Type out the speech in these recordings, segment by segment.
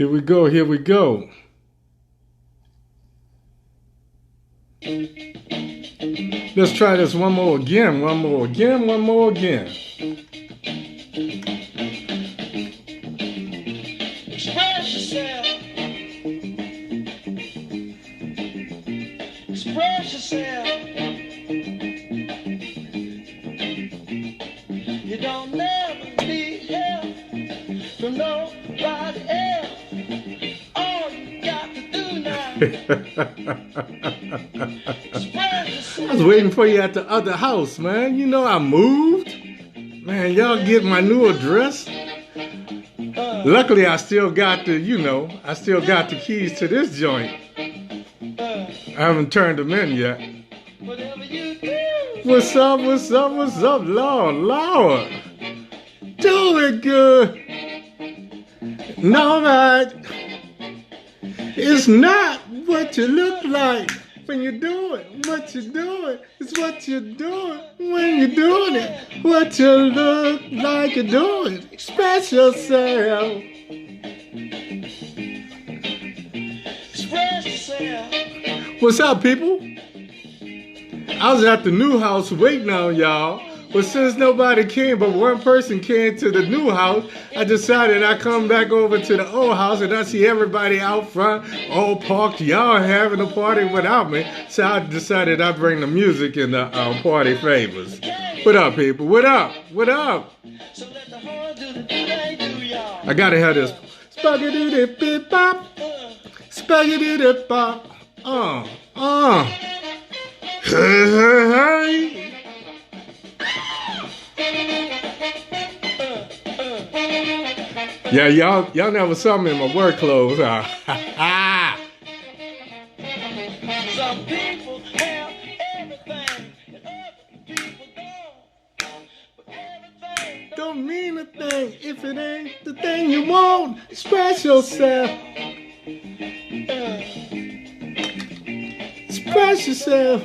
Here we go, here we go. Let's try this one more again, one more again, one more again. Express yourself. Express yourself. You don't never need help from nobody else. All you got to do now. I was waiting for you at the other house, man. You know I moved. Man, y'all get my new address. Luckily, I still got I still got the keys to this joint. I haven't turned them in yet. What's up, what's up, what's up, Lord, Lord? Do it good. No, right. It's not what you look like when you do it. What you doing is what you're doing when you're doing it. What you look like you're doing. Express yourself. Express yourself. What's up, people? I was at the new house waiting on y'all. But since nobody came, but one person came to the new house, I decided I'd come back over to the old house and I see everybody out front, all parked, y'all having a party without me. So I decided I'd bring the music and the party favors. What up, people? What up? What up? I gotta have this. Spaghetti-dip-bop. Spaghetti-dip-bop. Hey. Yeah, y'all never saw me in my work clothes, huh? Some people have everything, and other people don't. But everything don't mean a thing if it ain't the thing you want. Express yourself. Express yourself.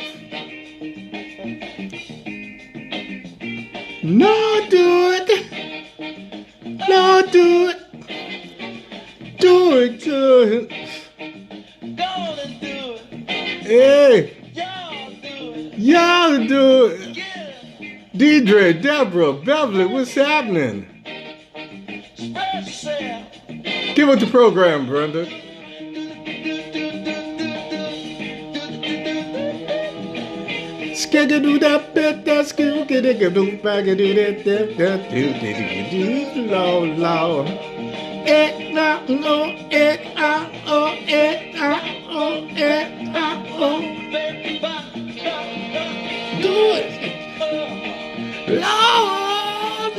No, do it. No, do it. Do it good. Go and do it. Hey. Y'all do it. Y'all do it. Yeah. Deidre, Deborah, Beverly, what's happening? Express yourself. Get with the program, Brenda. Skidoo that bit that skill get it do bag it do Lord Lord. It na no it oh it oh it oh. Do it. Lord.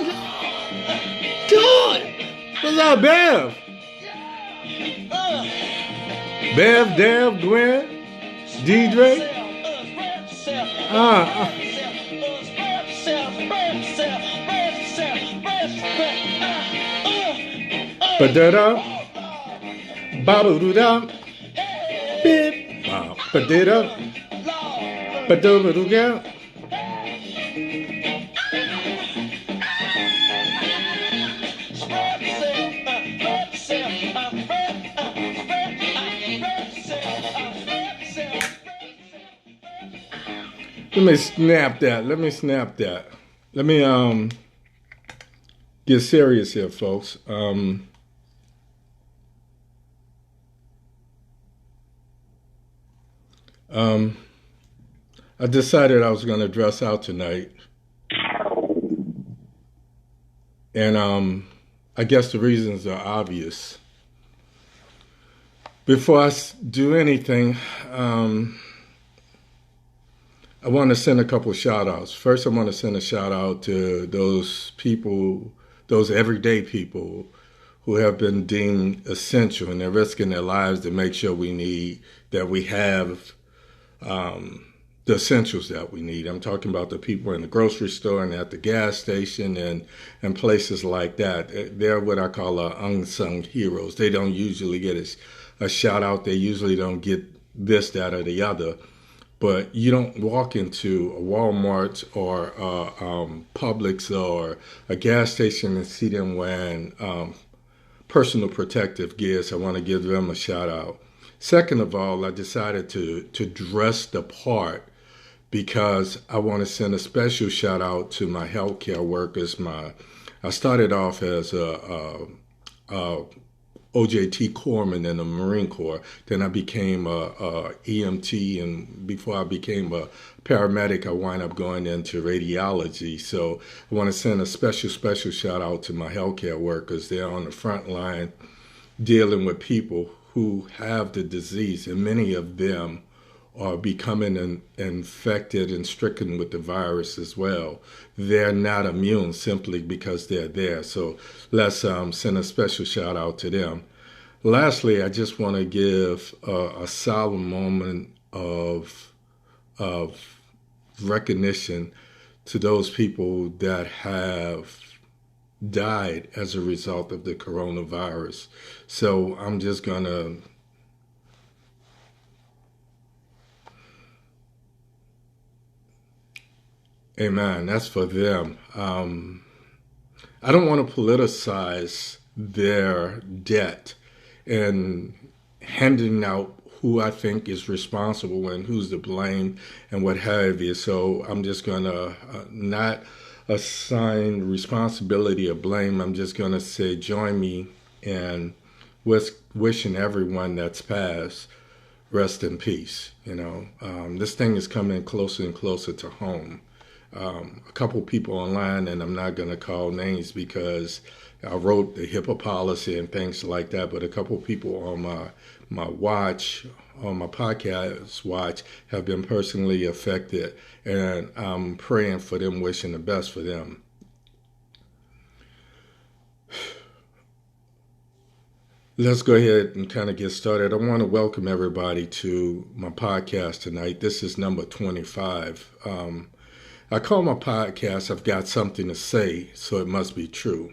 Do it. What's up, Bev? Bev, Dev, Gwen, Deidre. Ba-da-da, ba-ba-doo-da, beep, ba-ba-da-da, ba-da-ba-doo-ga. Let me snap that. Let me snap that. Let me get serious here, folks. I decided I was going to dress out tonight. And I guess the reasons are obvious. Before I do anything, I want to send a couple of shout outs. First, I want to send a shout out to those people, those everyday people who have been deemed essential and they're risking their lives to make sure we have the essentials that we need. I'm talking about the people in the grocery store and at the gas station and places like that. They're what I call unsung heroes. They don't usually get a shout out. They usually don't get this, that, or the other. But you don't walk into a Walmart or Publix or a gas station and see them wearing personal protective gears. I want to give them a shout out. Second of all, I decided to dress the part because I want to send a special shout out to my healthcare workers. I started off as a OJT corpsman in the Marine Corps. Then I became a EMT, and before I became a paramedic, I wound up going into radiology. So I want to send a special shout out to my healthcare workers. They're on the front line dealing with people who have the disease, and many of them are becoming infected and stricken with the virus as well. They're not immune simply because they're there. So let's send a special shout out to them. Lastly, I just want to give a solemn moment of recognition to those people that have died as a result of the coronavirus. So I'm just going to Amen. That's for them. I don't want to politicize their debt and handing out who I think is responsible and who's to blame and what have you. So I'm just going to not assign responsibility or blame. I'm just going to say join me in wishing everyone that's passed rest in peace. This thing is coming closer and closer to home. A couple people online, and I'm not going to call names because I wrote the HIPAA policy and things like that, but a couple people on my watch, on my podcast watch, have been personally affected, and I'm praying for them, wishing the best for them. Let's go ahead and kind of get started. I want to welcome everybody to my podcast tonight. This is number 25. I call my podcast I've Got Something to Say, so it must be true.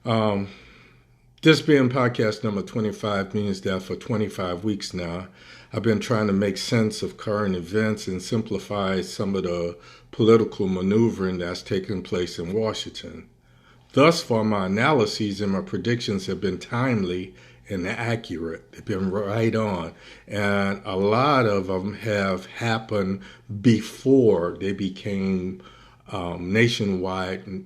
This being podcast number 25 means that for 25 weeks now, I've been trying to make sense of current events and simplify some of the political maneuvering that's taken place in Washington. Thus far, my analyses and my predictions have been timely and accurate. They've been right on. And a lot of them have happened before they became nationwide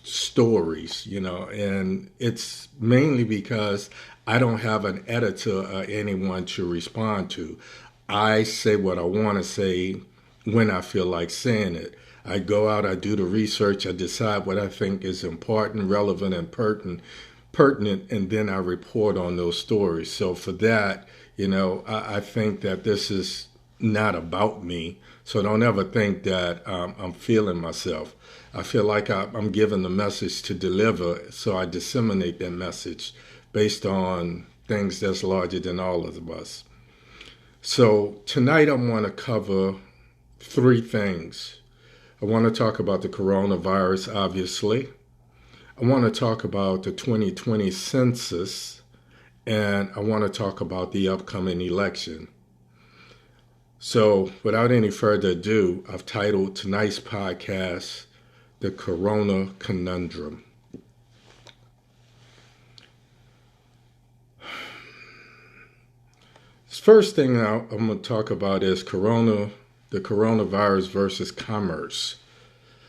stories, and it's mainly because I don't have an editor or anyone to respond to. I say what I want to say when I feel like saying it. I go out, I do the research, I decide what I think is important, relevant, and pertinent, and then I report on those stories. So for that, I think that this is not about me. So don't ever think that I'm feeling myself. I feel like I'm given the message to deliver, so I disseminate that message based on things that's larger than all of us. So tonight I want to cover three things. I want to talk about the coronavirus, obviously. I want to talk about the 2020 census, and I want to talk about the upcoming election. So without any further ado, I've titled tonight's podcast, The Corona Conundrum. The first thing I'm going to talk about is the coronavirus versus commerce.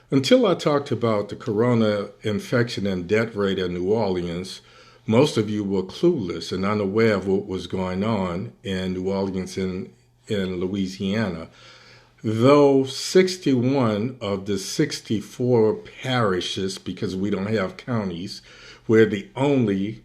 Until I talked about the corona infection and death rate in New Orleans, most of you were clueless and unaware of what was going on in New Orleans and in Louisiana. Though 61 of the 64 parishes, because we don't have counties, we're the only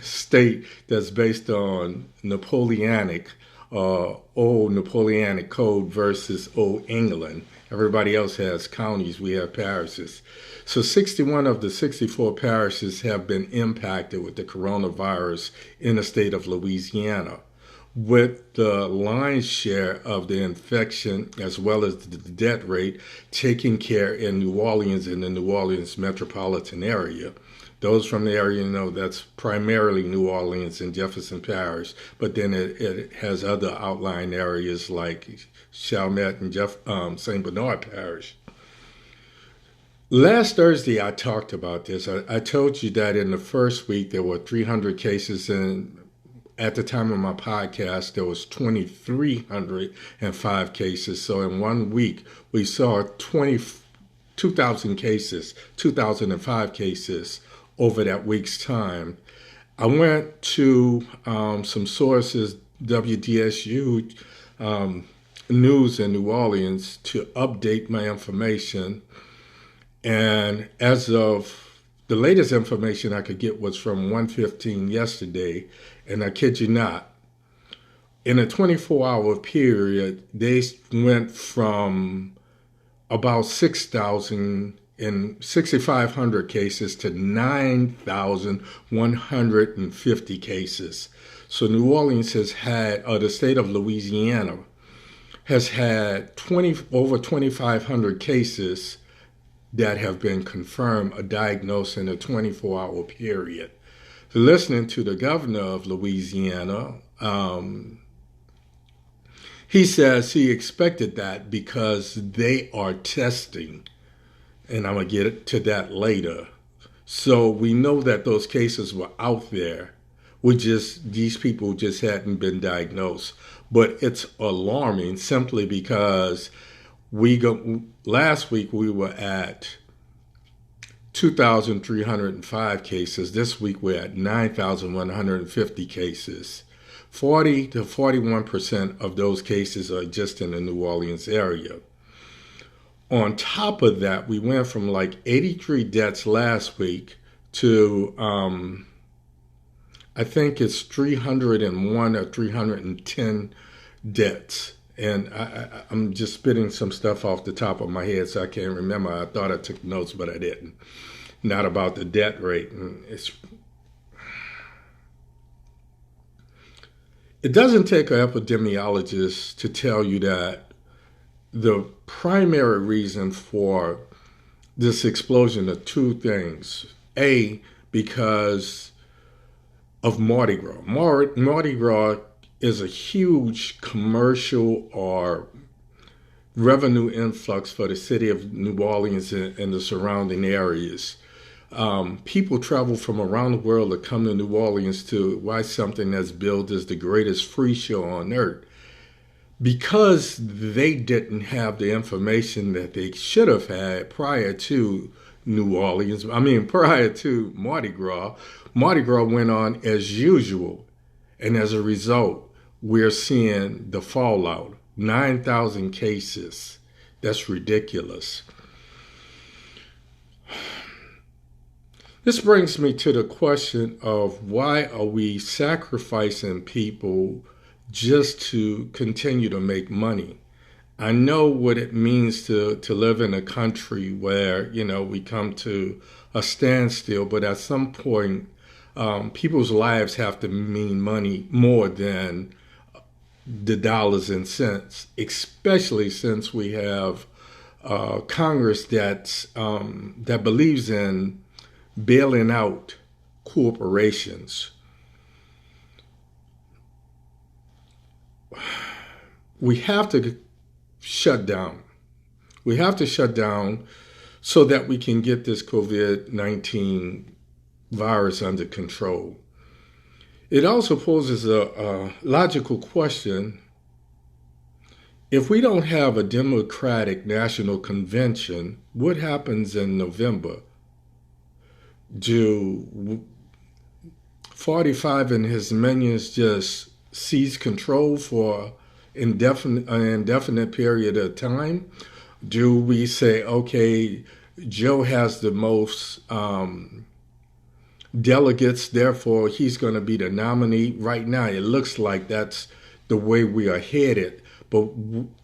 state that's based on Napoleonic, old Napoleonic code versus Old England. Everybody else has counties, we have parishes. So 61 of the 64 parishes have been impacted with the coronavirus in the state of Louisiana, with the lion's share of the infection as well as the death rate taking care in New Orleans and the New Orleans metropolitan area. Those from the area know that's primarily New Orleans and Jefferson Parish, but then it has other outlying areas like Chalmette and St. Bernard Parish. Last Thursday, I talked about this. I told you that in the first week there were 300 cases, and at the time of my podcast, there was 2,305 cases. So in 1 week, we saw 2,000 cases, 2,005 cases over that week's time. I went to some sources, WDSU News in New Orleans, to update my information. And as of the latest information I could get was from 1:15 yesterday, and I kid you not, in a 24-hour period, they went from about 6,000 and 6,500 cases to 9,150 cases. So New Orleans has had, or the state of Louisiana, has had over 2,500 cases that have been confirmed or diagnosed in a 24-hour period. So listening to the governor of Louisiana, he says he expected that because they are testing, and I'm going to get to that later. So we know that those cases were out there. These people just hadn't been diagnosed. But it's alarming simply because last week we were at 2,305 cases. This week we're at 9,150 cases. 40 to 41% of those cases are just in the New Orleans area. On top of that, we went from like 83 deaths last week to I think it's 301 or 310 deaths. And I'm just spitting some stuff off the top of my head, so I can't remember. I thought I took notes, but I didn't. Not about the death rate. It doesn't take an epidemiologist to tell you that the primary reason for this explosion are two things. A, because of Mardi Gras. Mardi Gras is a huge commercial or revenue influx for the city of New Orleans and the surrounding areas. People travel from around the world to come to New Orleans to watch something that's billed as the greatest free show on earth. Because they didn't have the information that they should have had prior to prior to Mardi Gras went on as usual. And as a result, we're seeing the fallout. 9,000 cases. That's ridiculous. This brings me to the question of why are we sacrificing people just to continue to make money? I know what it means to live in a country where, we come to a standstill, but at some point, people's lives have to mean money more than the dollars and cents, especially since we have Congress that believes in bailing out corporations. We have to shut down. We have to shut down so that we can get this COVID-19 virus under control. It also poses a logical question. If we don't have a Democratic National Convention, what happens in November? Do 45 and his minions just seize control for an indefinite period of time? Do we say, okay, Joe has the most delegates, therefore he's going to be the nominee? Right now, it looks like that's the way we are headed, but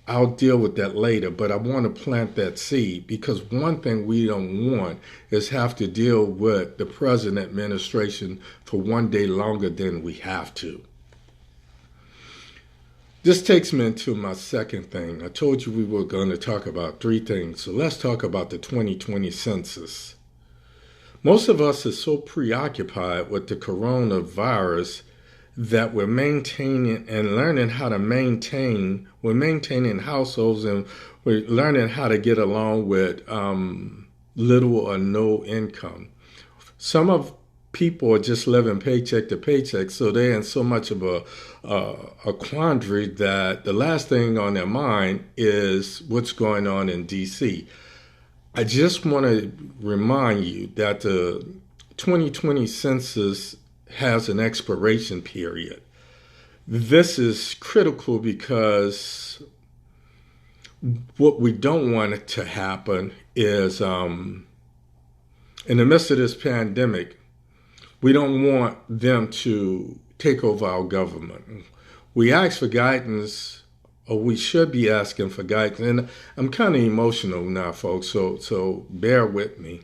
I'll deal with that later. But I want to plant that seed because one thing we don't want is have to deal with the present administration for one day longer than we have to. This takes me into my second thing. I told you we were going to talk about three things. So let's talk about the 2020 census. Most of us are so preoccupied with the coronavirus that we're maintaining and learning how to maintain. We're maintaining households and we're learning how to get along with little or no income. Some of people are just living paycheck to paycheck, so they're in so much of a quandary that the last thing on their mind is what's going on in D.C. I just want to remind you that the 2020 census has an expiration period. This is critical because what we don't want to happen is in the midst of this pandemic, we don't want them to take over our government. We ask for guidance, or we should be asking for guidance. And I'm kind of emotional now, folks, so bear with me.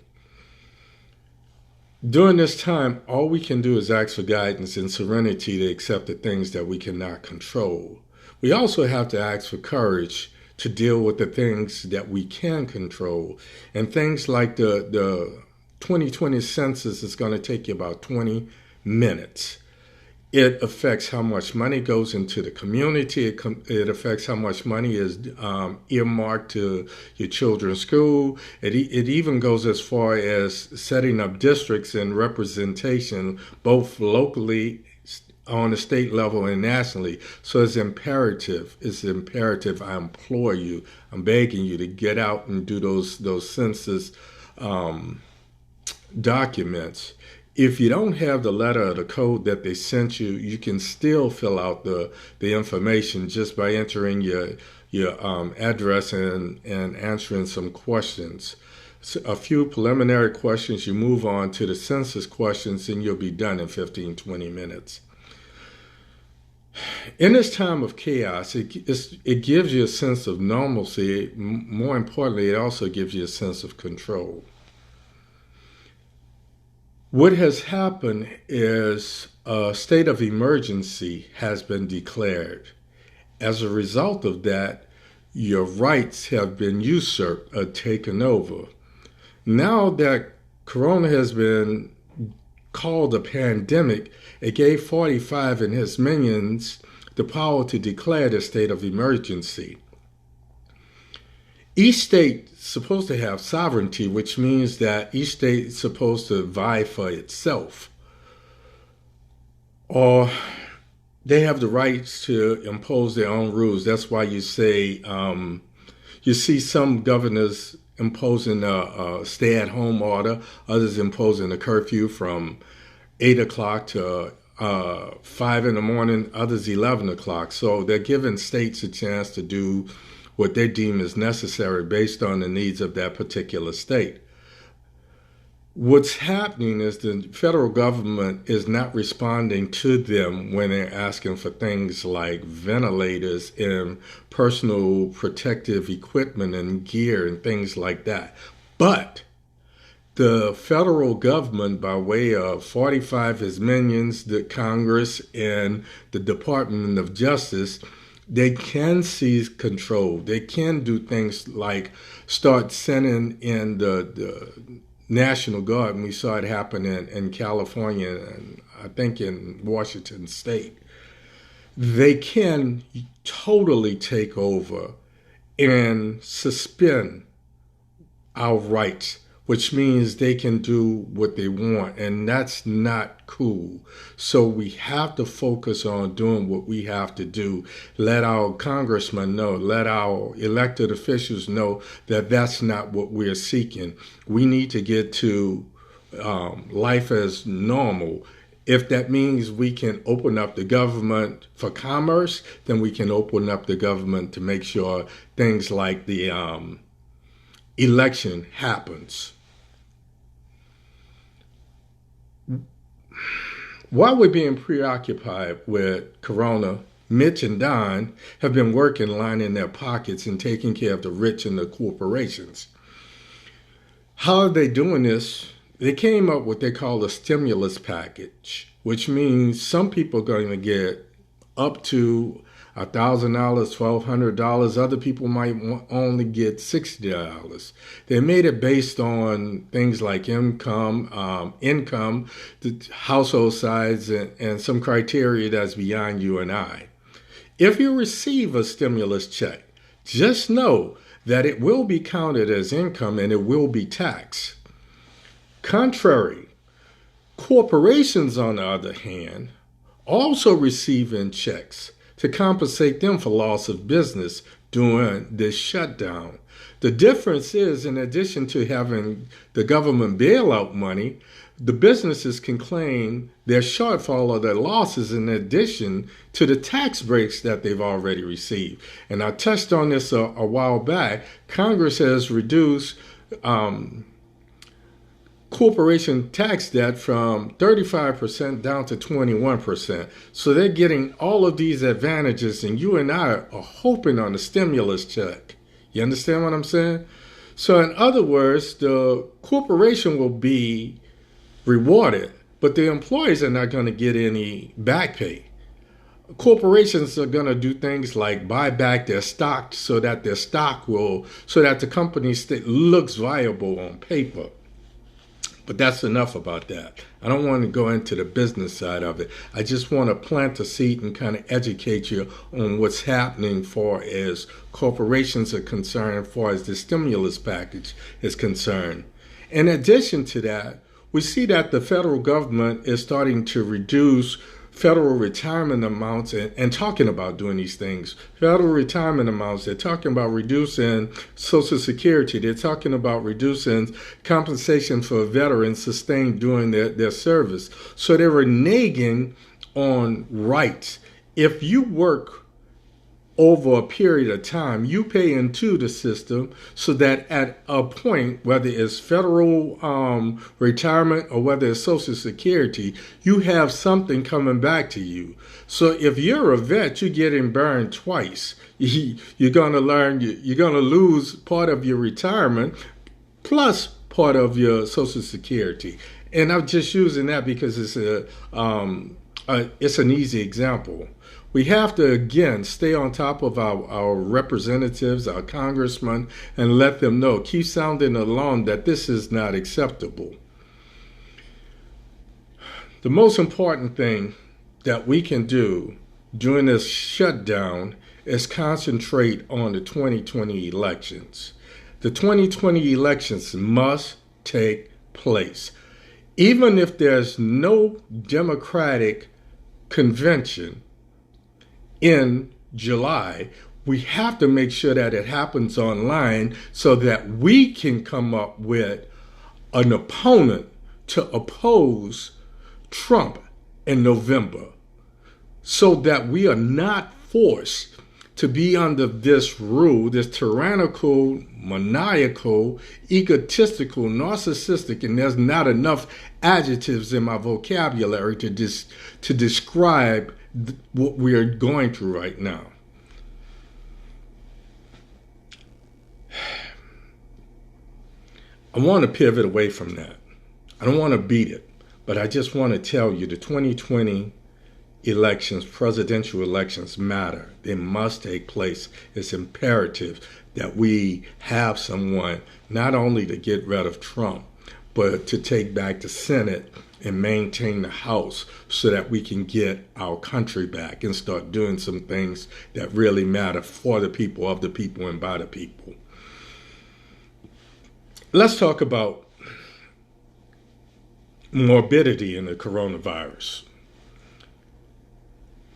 During this time, all we can do is ask for guidance and serenity to accept the things that we cannot control. We also have to ask for courage to deal with the things that we can control. And things like the 2020 census is going to take you about 20 minutes. It affects how much money goes into the community. It affects how much money is earmarked to your children's school. It even goes as far as setting up districts and representation, both locally on the state level and nationally. So it's imperative. I implore you, I'm begging you to get out and do those census documents. If you don't have the letter or the code that they sent you, you can still fill out the information just by entering your address and answering some questions. So a few preliminary questions, you move on to the census questions, and you'll be done in 15, 20 minutes. In this time of chaos, it gives you a sense of normalcy. More importantly, it also gives you a sense of control. What has happened is a state of emergency has been declared. As a result of that, your rights have been usurped or taken over. Now that Corona has been called a pandemic, it gave 45 and his minions the power to declare the state of emergency. Each state is supposed to have sovereignty, which means that each state is supposed to vie for itself. Or they have the rights to impose their own rules. That's why you say, you see some governors imposing a stay-at-home order, others imposing a curfew from 8 o'clock to 5 in the morning, others 11 o'clock. So they're giving states a chance to do what they deem is necessary based on the needs of that particular state. What's happening is the federal government is not responding to them when they're asking for things like ventilators and personal protective equipment and gear and things like that. But the federal government, by way of 45 his minions, the Congress, and the Department of Justice, they can seize control. They can do things like start sending in the National Guard, and we saw it happen in California and I think in Washington State. They can totally take over and suspend our rights, which means they can do what they want, and that's not cool. So we have to focus on doing what we have to do. Let our congressmen know, let our elected officials know that that's not what we're seeking. We need to get to life as normal. If that means we can open up the government for commerce, then we can open up the government to make sure things like the election happens. While we're being preoccupied with Corona, Mitch and Don have been working, lining their pockets and taking care of the rich and the corporations. How are they doing this? They came up with what they call a stimulus package, which means some people are going to get up to $1,000, $1,200. Other people might only get $60. They made it based on things like income, the household size, and some criteria that's beyond you and I. If you receive a stimulus check, just know that it will be counted as income and it will be taxed. Contrary, corporations, on the other hand, also receiving checks to compensate them for loss of business during this shutdown. The difference is, in addition to having the government bailout money, the businesses can claim their shortfall or their losses in addition to the tax breaks that they've already received. And I touched on this a while back. Congress has reduced corporation tax debt from 35% down to 21%. So they're getting all of these advantages, and you and I are hoping on a stimulus check. You understand what I'm saying? So in other words, the corporation will be rewarded, but the employees are not going to get any back pay. Corporations are going to do things like buy back their stock so that the company looks viable on paper. But that's enough about that. I don't want to go into the business side of it. I just want to plant a seed and kind of educate you on what's happening far as corporations are concerned, far as the stimulus package is concerned. In addition to that, we see that the federal government is starting to reduce federal retirement amounts and talking about doing these things. Federal retirement amounts, they're talking about reducing Social Security. They're talking about reducing compensation for veterans sustained during their service. So they're reneging on rights. If you work over a period of time, you pay into the system so that at a point, whether it's federal retirement or whether it's Social Security, you have something coming back to you. So if you're a vet, you're getting burned twice. You're going to lose part of your retirement plus part of your Social Security. And I'm just using that because it's an easy example. We have to, again, stay on top of our representatives, our congressmen, and let them know, keep sounding the alarm that this is not acceptable. The most important thing that we can do during this shutdown is concentrate on the 2020 elections. The 2020 elections must take place. Even if there's no Democratic convention in July, we have to make sure that it happens online so that we can come up with an opponent to oppose Trump in November, so that we are not forced to be under this rule, this tyrannical, maniacal, egotistical, narcissistic, and there's not enough adjectives in my vocabulary to describe what we are going through right now. I want to pivot away from that. I don't want to beat it, but I just want to tell you the 2020 elections, presidential elections, matter. They must take place. It's imperative that we have someone not only to get rid of Trump, but to take back the Senate and maintain the House so that we can get our country back and start doing some things that really matter for the people, of the people, and by the people. Let's talk about morbidity in the coronavirus.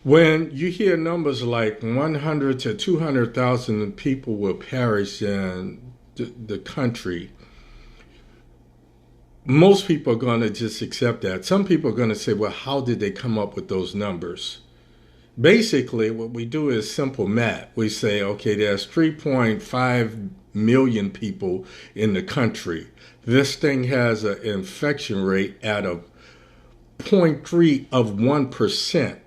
When you hear numbers like 100 to 200,000 people will perish in the country, most people are going to just accept that. Some people are going to say, well, how did they come up with those numbers? Basically, what we do is simple math. We say, okay, there's 3.5 million people in the country. This thing has an infection rate at a 0.3 of 1%,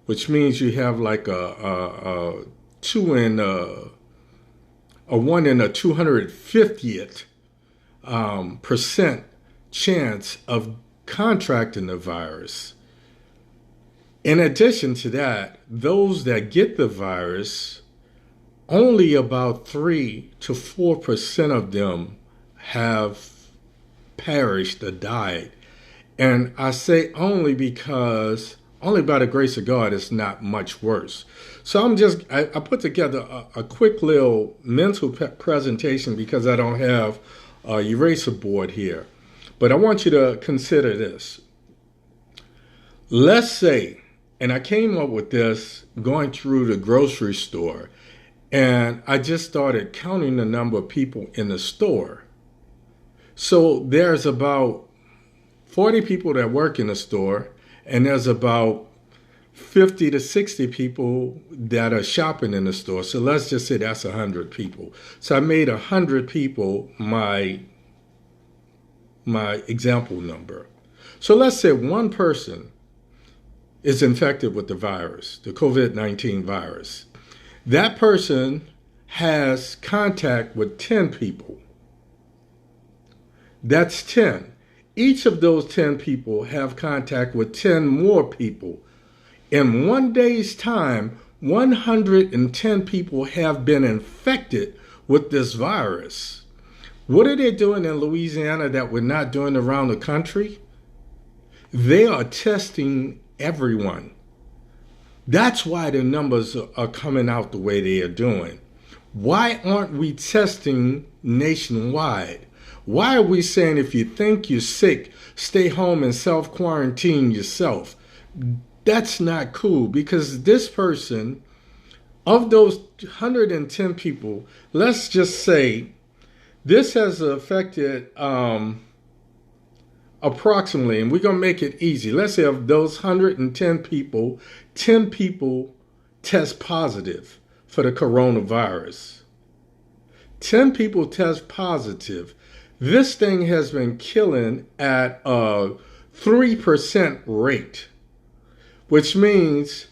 which means you have like a 1 in a 250th percent chance of contracting the virus. In addition to that, those that get the virus, only about 3 to 4% of them have perished or died. And I say only because Only by the grace of God, it's not much worse. So I put together a quick little mental presentation because I don't have a eraser board here. But I want you to consider this. Let's say, and I came up with this going through the grocery store, and I just started counting the number of people in the store. So there's about 40 people that work in the store, and there's about 50 to 60 people that are shopping in the store. So let's just say that's 100 people. So I made 100 people my example number. So let's say one person is infected with the virus, the COVID-19 virus. That person has contact with 10 people. That's 10. Each of those 10 people have contact with 10 more people. In one day's time, 110 people have been infected with this virus. What are they doing in Louisiana that we're not doing around the country? They are testing everyone. That's why the numbers are coming out the way they are doing. Why aren't we testing nationwide? Why are we saying if you think you're sick, stay home and self-quarantine yourself? That's not cool, because this person, of those 110 people, let's just say this has affected approximately, and we're going to make it easy. Let's say of those 110 people, 10 people test positive for the coronavirus. 10 people test positive. This thing has been killing at a 3% rate, which means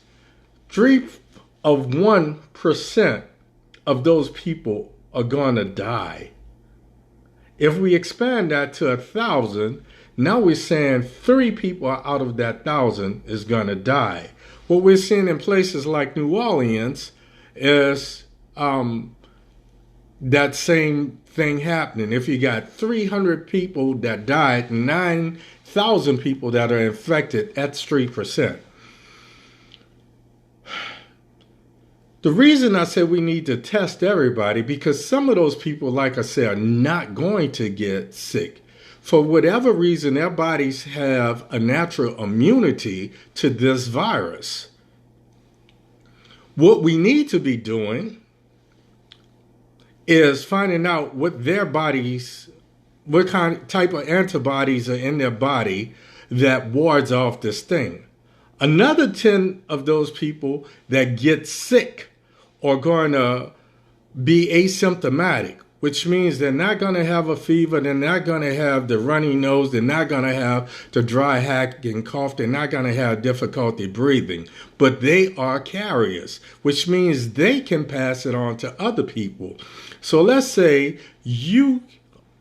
1% of those people are going to die. If we expand that to 1,000, now we're saying 3 people out of that 1,000 is going to die. What we're seeing in places like New Orleans is that same thing happening. If you got 300 people that died, 9,000 people that are infected, that's 3%. The reason I said we need to test everybody, because some of those people, like I said, are not going to get sick. For whatever reason, their bodies have a natural immunity to this virus. What we need to be doing is finding out what their bodies, what type of antibodies are in their body that wards off this thing. Another 10 of those people that get sick are going to be asymptomatic, which means they're not going to have a fever, they're not going to have the runny nose, they're not going to have the dry hack and cough, they're not going to have difficulty breathing, but they are carriers, which means they can pass it on to other people. So let's say you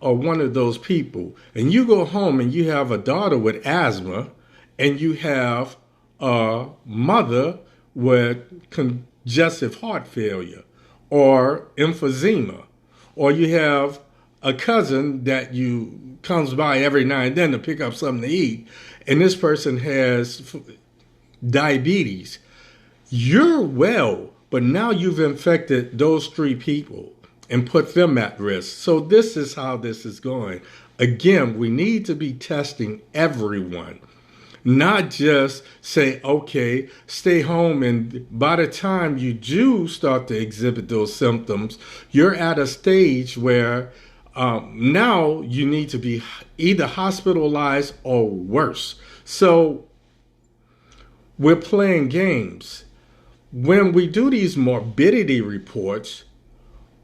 are one of those people and you go home and you have a daughter with asthma and you have a mother with congestive heart failure or emphysema, or you have a cousin that you comes by every now and then to pick up something to eat, and this person has diabetes. You're well, but now you've infected those 3 people and put them at risk. So this is how this is going. Again, we need to be testing everyone. Not just say, okay, stay home, and by the time you do start to exhibit those symptoms, you're at a stage where now you need to be either hospitalized or worse. So we're playing games. When we do these morbidity reports,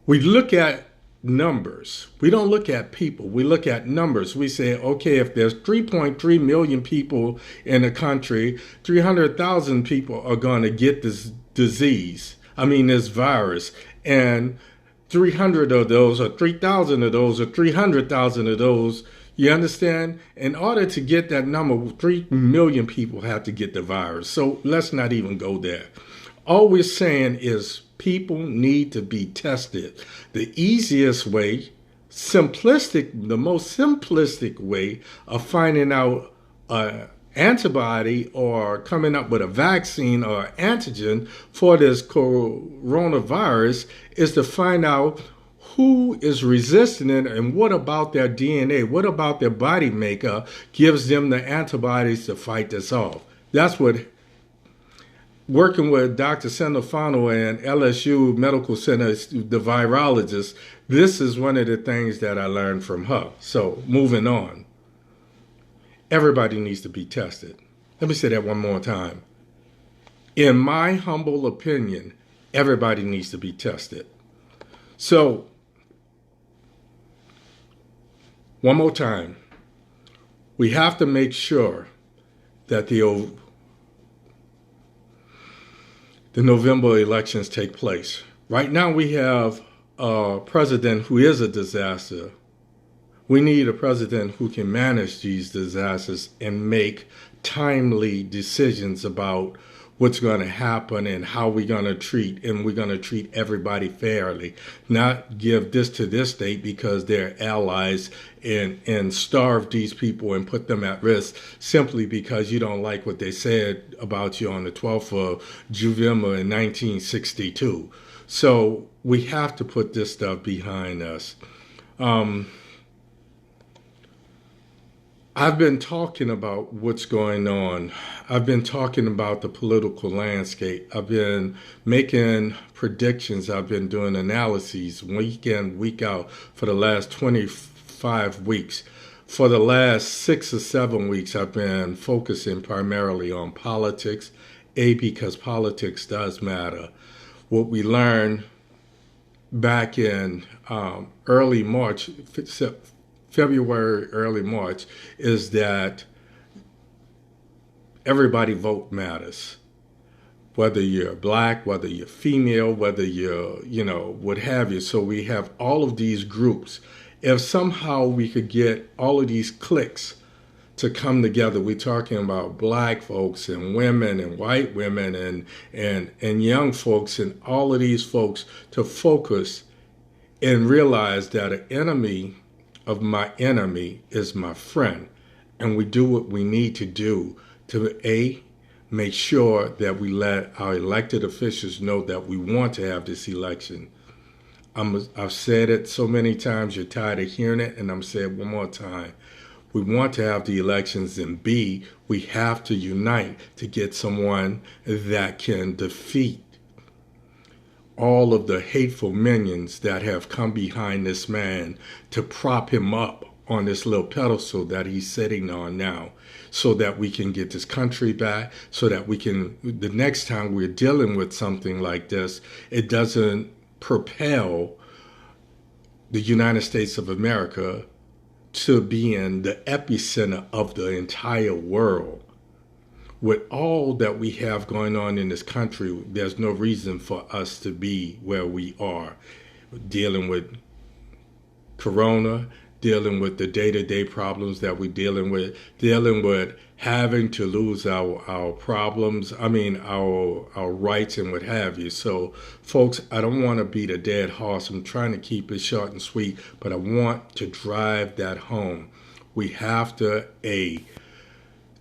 we look at numbers. We don't look at people. We look at numbers. We say, okay, if there's 3.3 million people in the country, 300,000 people are going to get this this virus. And 300 of those, or 3,000 of those, or 300,000 of those, you understand? In order to get that number, 3 million people have to get the virus. So let's not even go there. All we're saying is people need to be tested. The easiest way, the most simplistic way of finding out an antibody or coming up with a vaccine or antigen for this coronavirus is to find out who is resistant it and what about their DNA, what about their body makeup gives them the antibodies to fight this off. That's what working with Dr. Sandofano and LSU Medical Center, the virologist, this is one of the things that I learned from her. So moving on. Everybody needs to be tested. Let me say that one more time. In my humble opinion, everybody needs to be tested. So, one more time. We have to make sure that the November elections take place. Right now we have a president who is a disaster. We need a president who can manage these disasters and make timely decisions about what's going to happen and how we're going to treat, and we're going to treat everybody fairly. Not give this to this state because they're allies and starve these people and put them at risk simply because you don't like what they said about you on the 12th of November in 1962. So we have to put this stuff behind us. I've been talking about what's going on. I've been talking about the political landscape. I've been making predictions. I've been doing analyses week in, week out for the last 25 weeks. For the last 6 or 7 weeks, I've been focusing primarily on politics, because politics does matter. What we learned back in early March, February, early March, is that everybody vote matters. Whether you're black, whether you're female, whether you're, what have you. So we have all of these groups. If somehow we could get all of these cliques to come together, we're talking about black folks and women and white women and young folks and all of these folks to focus and realize that an enemy of my enemy is my friend. And we do what we need to do to make sure that we let our elected officials know that we want to have this election. I've said it so many times, you're tired of hearing it, and I'm saying it one more time. We want to have the elections, and B, we have to unite to get someone that can defeat all of the hateful minions that have come behind this man to prop him up on this little pedestal that he's sitting on now, so that we can get this country back, so that we can, the next time we're dealing with something like this, it doesn't propel the United States of America to being the epicenter of the entire world. With all that we have going on in this country, there's no reason for us to be where we are, dealing with corona, dealing with the day-to-day problems that we're dealing with having to lose our problems, our rights and what have you. So, folks, I don't want to beat a dead horse. I'm trying to keep it short and sweet, but I want to drive that home. We have to,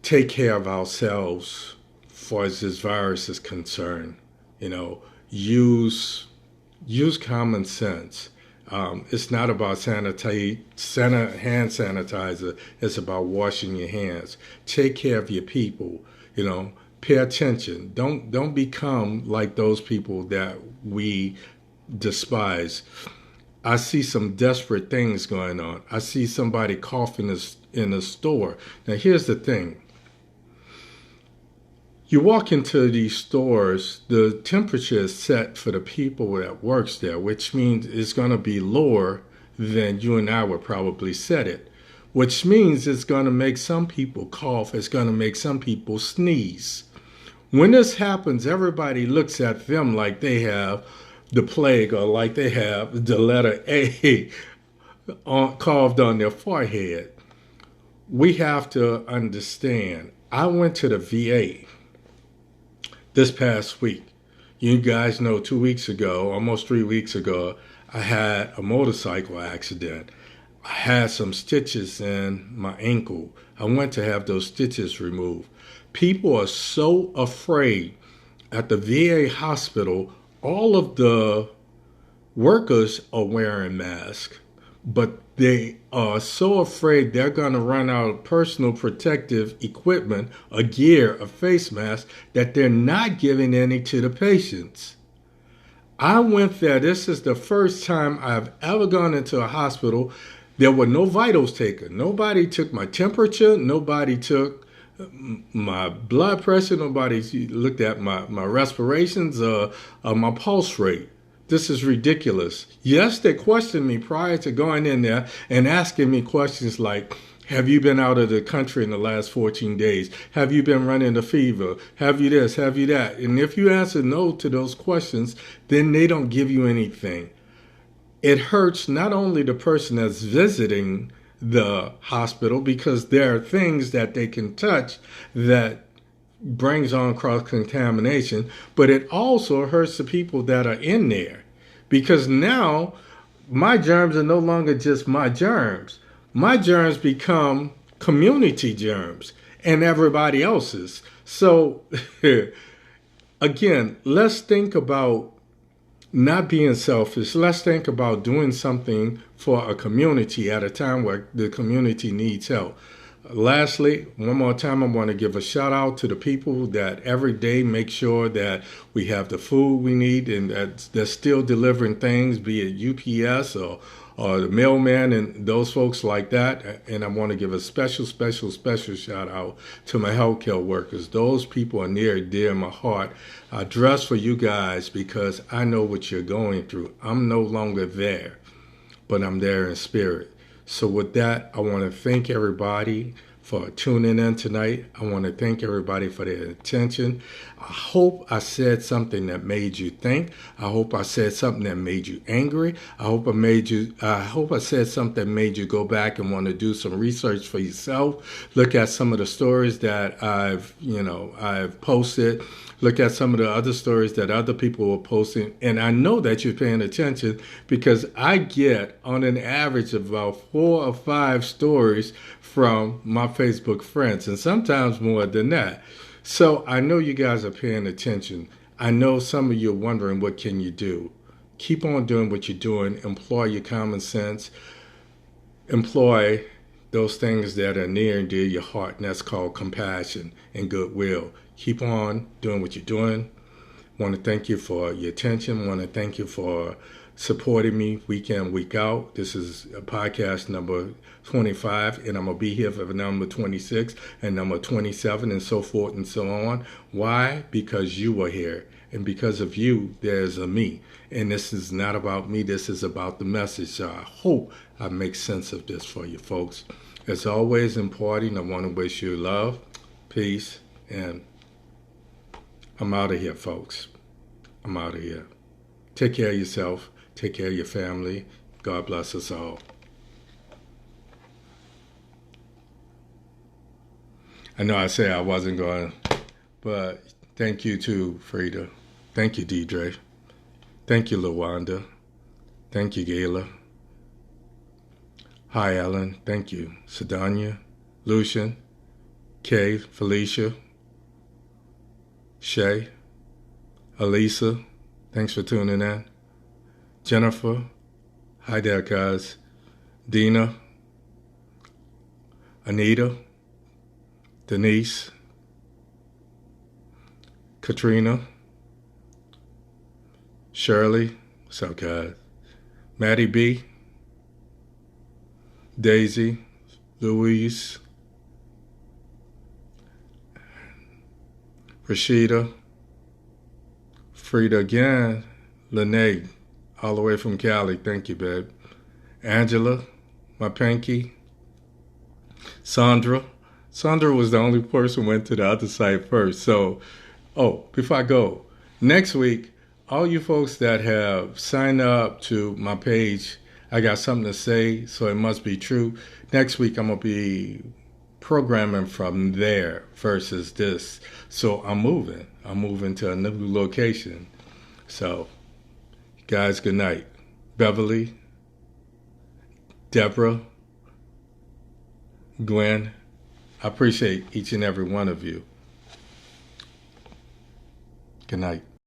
take care of ourselves for as this virus is concerned. Use common sense. It's not about hand sanitizer. It's about washing your hands. Take care of your people. Pay attention. Don't become like those people that we despise. I see some desperate things going on. I see somebody coughing in a store. Now, here's the thing. You walk into these stores, the temperature is set for the people that works there, which means it's going to be lower than you and I would probably set it, which means it's going to make some people cough. It's going to make some people sneeze. When this happens, everybody looks at them like they have the plague or like they have the letter A carved on their forehead. We have to understand. I went to the VA this past week. You guys know 2 weeks ago, almost 3 weeks ago, I had a motorcycle accident. I had some stitches in my ankle. I went to have those stitches removed. People are so afraid at the VA hospital. All of the workers are wearing masks, but they are so afraid they're going to run out of personal protective equipment, a gear, a face mask, that they're not giving any to the patients. I went there. This is the first time I've ever gone into a hospital. There were no vitals taken. Nobody took my temperature. Nobody took my blood pressure. Nobody looked at my respirations or my pulse rate. This is ridiculous. Yes, they questioned me prior to going in there and asking me questions like, have you been out of the country in the last 14 days? Have you been running a fever? Have you this? Have you that? And if you answer no to those questions, then they don't give you anything. It hurts not only the person that's visiting the hospital, because there are things that they can touch that brings on cross-contamination, but it also hurts the people that are in there, because now my germs are no longer just my germs. My germs become community germs and everybody else's. So again, let's think about not being selfish. Let's think about doing something for a community at a time where the community needs help. Lastly, one more time, I want to give a shout out to the people that every day make sure that we have the food we need and that they're still delivering things, be it UPS or the mailman and those folks like that. And I want to give a special shout out to my healthcare workers. Those people are near and dear in my heart. I dress for you guys because I know what you're going through. I'm no longer there, but I'm there in spirit. So with that, I want to thank everybody for tuning in tonight. I want to thank everybody for their attention. I hope I said something that made you think. I hope I said something that made you angry. I hope I said something that made you go back and want to do some research for yourself. Look at some of the stories that I've posted. Look at some of the other stories that other people were posting. And I know that you're paying attention because I get on an average about 4 or 5 stories from my Facebook friends, and sometimes more than that. So I know you guys are paying attention. I know some of you are wondering, what can you do? Keep on doing what you're doing. Employ your common sense. Employ those things that are near and dear to your heart, and that's called compassion and goodwill. Keep on doing what you're doing. Want to thank you for your attention. Want to thank you for supporting me week in, week out. This is podcast number 25, and I'm going to be here for number 26 and number 27 and so forth and so on. Why? Because you are here. And because of you, there's a me. And this is not about me. This is about the message. So I hope I make sense of this for you folks. As always, important, I want to wish you love, peace, and I'm out of here, folks. I'm out of here. Take care of yourself. Take care of your family. God bless us all. I know I said I wasn't going, but thank you too, Frida. Thank you, Deidre. Thank you, Lawanda. Thank you, Gayla. Hi, Ellen. Thank you. Sedania, Lucian, Kay, Felicia, Shay, Elisa. Thanks for tuning in. Jennifer. Hi there, guys. Dina. Anita. Denise. Katrina. Shirley. What's up, guys? Maddie B. Daisy. Louise. Rashida. Frida again. Lene. All the way from Cali. Thank you, babe. Angela. My Pinky. Sandra. Sandra was the only person who went to the other site first. So, before I go, next week, all you folks that have signed up to my page, I got something to say, so it must be true. Next week, I'm going to be programming from there versus this. So I'm moving. I'm moving to a new location. So, guys, good night. Beverly, Deborah, Gwen, I appreciate each and every one of you. Good night.